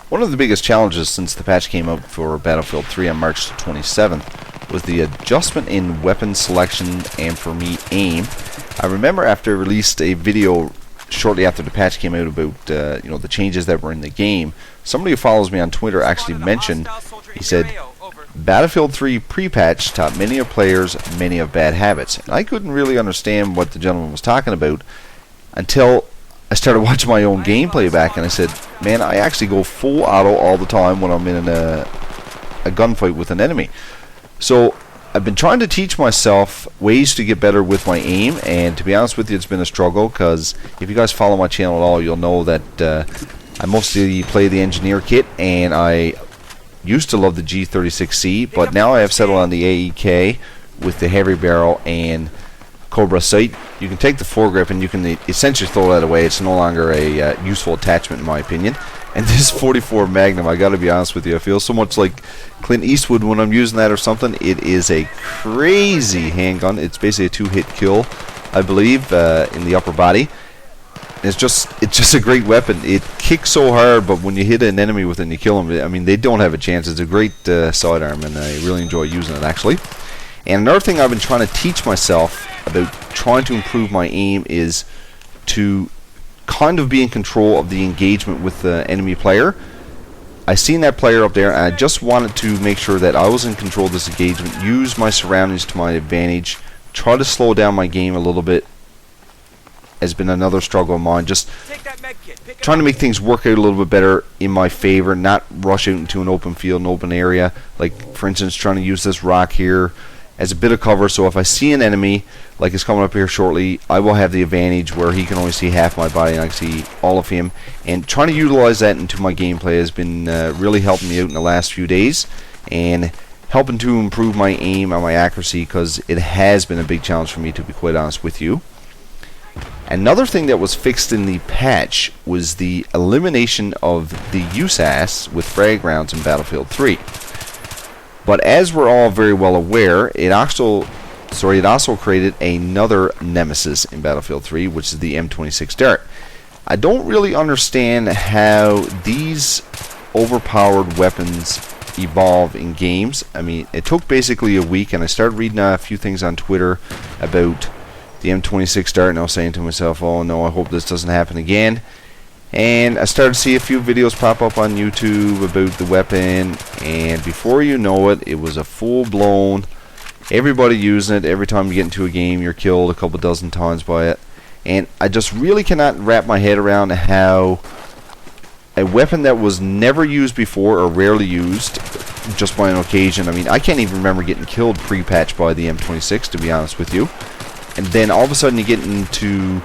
One of the biggest challenges since the patch came out for Battlefield 3 on March 27th was the adjustment in weapon selection and, for me, aim. I remember after I released a video shortly after the patch came out about the changes that were in the game, somebody who follows me on Twitter actually mentioned, he said, Battlefield 3 pre-patch taught many of players many of bad habits. And I couldn't really understand what the gentleman was talking about until I started watching my own gameplay back, and I said, man, I actually go full auto all the time when I'm in a gunfight with an enemy. So I've been trying to teach myself ways to get better with my aim, and to be honest with you, it's been a struggle, because if you guys follow my channel at all, you'll know that I mostly play the engineer kit, and I used to love the G36C, but now I have settled on the AEK with the heavy barrel and Cobra sight. You can take the foregrip and you can essentially throw that away. It's no longer a useful attachment in my opinion. And this 44 Magnum, I gotta be honest with you, I feel so much like Clint Eastwood when I'm using that or something. It is a crazy handgun. It's basically a 2-hit kill, I believe, in the upper body. It's just a great weapon. It kicks so hard, but when you hit an enemy with it and you kill them, I mean, they don't have a chance. It's a great sidearm, and I really enjoy using it, actually. And another thing I've been trying to teach myself about trying to improve my aim is to kind of be in control of the engagement with the enemy player. I seen that player up there, and I just wanted to make sure that I was in control of this engagement, use my surroundings to my advantage, try to slow down my game a little bit. Has been another struggle of mine, just trying to make things work out a little bit better in my favor, not rush out into an open field, an open area, like for instance trying to use this rock here as a bit of cover, so if I see an enemy like it's coming up here shortly, I will have the advantage where he can only see half my body and I can see all of him, and trying to utilize that into my gameplay has been really helping me out in the last few days and helping to improve my aim and my accuracy, because it has been a big challenge for me, to be quite honest with you. Another thing that was fixed in the patch was the elimination of the USAS with frag rounds in Battlefield 3. But as we're all very well aware, it also created another nemesis in Battlefield 3, which is the M26 Dart. I don't really understand how these overpowered weapons evolve in games. I mean, it took basically a week, and I started reading a few things on Twitter about the M26 Dart, and I was saying to myself, oh no, I hope this doesn't happen again. And I started to see a few videos pop up on YouTube about the weapon, and before you know it, it was a full-blown, everybody using it. Every time you get into a game, you're killed a couple dozen times by it. And I just really cannot wrap my head around how a weapon that was never used before, or rarely used, just by an occasion. I mean, I can't even remember getting killed pre-patch by the M26, to be honest with you. And then all of a sudden you get into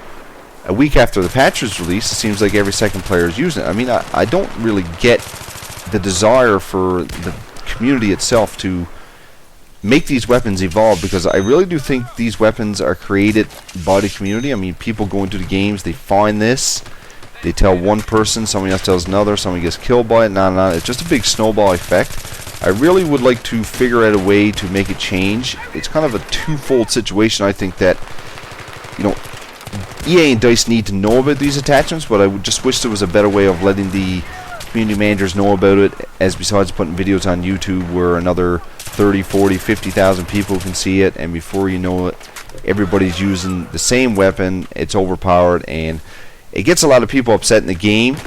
a week after the patch was released, it seems like every second player is using it. I mean, I don't really get the desire for the community itself to make these weapons evolve, because I really do think these weapons are created by the community. I mean, people go into the games, they find this, they tell one person, somebody else tells another, somebody gets killed by it, it's just a big snowball effect. I really would like to figure out a way to make it change. It's kind of a twofold situation. I think that, you know, EA and DICE need to know about these attachments, but I would just wish there was a better way of letting the community managers know about it, as besides putting videos on YouTube where another 30, 40, 50,000 people can see it, and before you know it, everybody's using the same weapon. It's overpowered, and it gets a lot of people upset in the game.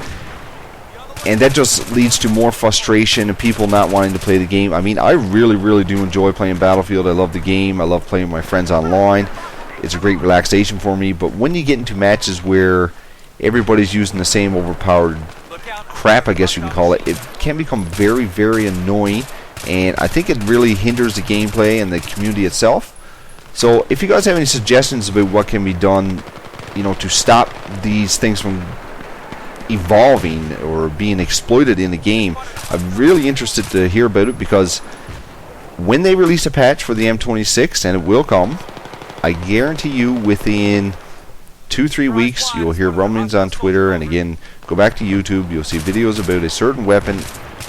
And that just leads to more frustration and people not wanting to play the game. I mean, I really, really do enjoy playing Battlefield. I love the game. I love playing with my friends online. It's a great relaxation for me. But when you get into matches where everybody's using the same overpowered crap, I guess you can call it, it can become very, very annoying. And I think it really hinders the gameplay and the community itself. So if you guys have any suggestions about what can be done, you know, to stop these things from evolving or being exploited in the game, I'm really interested to hear about it, because when they release a patch for the M26, and it will come, I guarantee you within 2-3 weeks you'll hear rumblings on Twitter, and again, go back to YouTube, you'll see videos about a certain weapon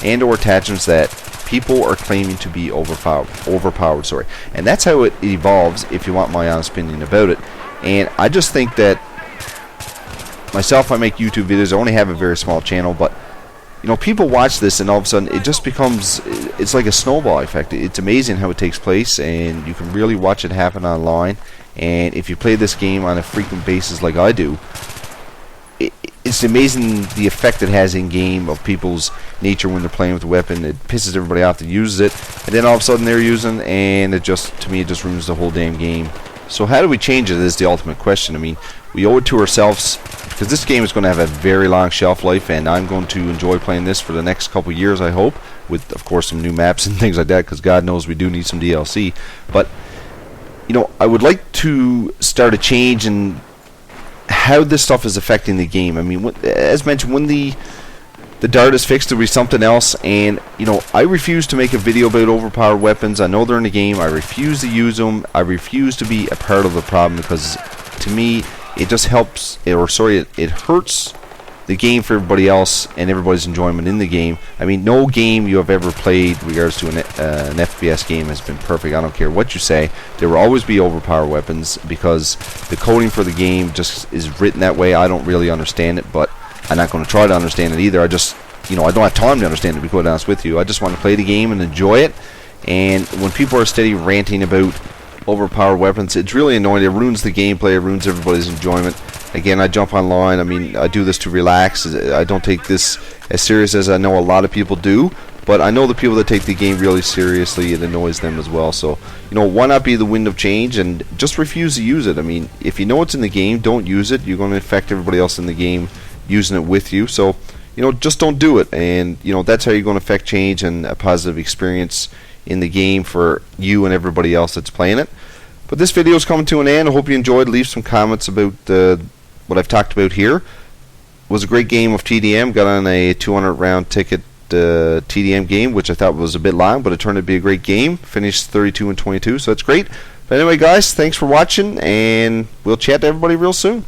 and or attachments that people are claiming to be overpowered, sorry. And that's how it evolves, if you want my honest opinion about it. And I just think that myself, I make YouTube videos. I only have a very small channel, but you know, people watch this and all of a sudden it just becomes, it's like a snowball effect. It's amazing how it takes place, and you can really watch it happen online. And if you play this game on a frequent basis like I do, it's amazing the effect it has in game of people's nature when they're playing with the weapon. It pisses everybody off that uses it, and then all of a sudden they're using, and it just, to me, it just ruins the whole damn game. So how do we change it is the ultimate question. I mean, we owe it to ourselves, because this game is going to have a very long shelf life, and I'm going to enjoy playing this for the next couple years, I hope, with, of course, some new maps and things like that, because God knows we do need some DLC. But, you know, I would like to start a change in how this stuff is affecting the game. I mean, as mentioned, when the dart is fixed, there'll be something else, and, you know, I refuse to make a video about overpowered weapons. I know they're in the game. I refuse to use them. I refuse to be a part of the problem, because, to me, it just helps, or sorry, it hurts the game for everybody else and everybody's enjoyment in the game. I mean, no game you have ever played in regards to an FPS game has been perfect. I don't care what you say. There will always be overpowered weapons, because the coding for the game just is written that way. I don't really understand it, but I'm not going to try to understand it either. I just, you know, I don't have time to understand it, to be quite honest with you. I just want to play the game and enjoy it. And when people are steady ranting about overpowered weapons, it's really annoying. It ruins the gameplay. It ruins everybody's enjoyment. Again, I jump online. I mean, I do this to relax. I don't take this as serious as I know a lot of people do, but I know the people that take the game really seriously, it annoys them as well. So, you know, why not be the wind of change and just refuse to use it? I mean, if you know it's in the game, don't use it. You're going to affect everybody else in the game using it with you. So, you know, just don't do it. And, you know, that's how you're going to affect change and a positive experience in the game for you and everybody else that's playing it. But this video is coming to an end. I hope you enjoyed. Leave some comments about what I've talked about here. It was a great game of TDM. Got on a 200 round ticket TDM game, which I thought was a bit long, but it turned out to be a great game. Finished 32 and 22, so that's great. But anyway, guys, thanks for watching, and we'll chat to everybody real soon.